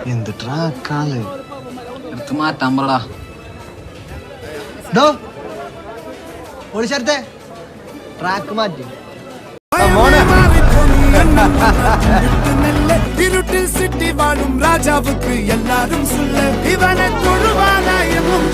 എന്ത് ട്രാക്കാള് എടുത്ത് മാറ്റാൻ പറടാ. ഓടിച്ചേർത്തെ ട്രാക്ക് മാറ്റി. இருட்டில் சிட்டி வாழும் ராஜாவுக்கு எல்லாரும் சொல்ல இவனை தொழுவானா என்னும்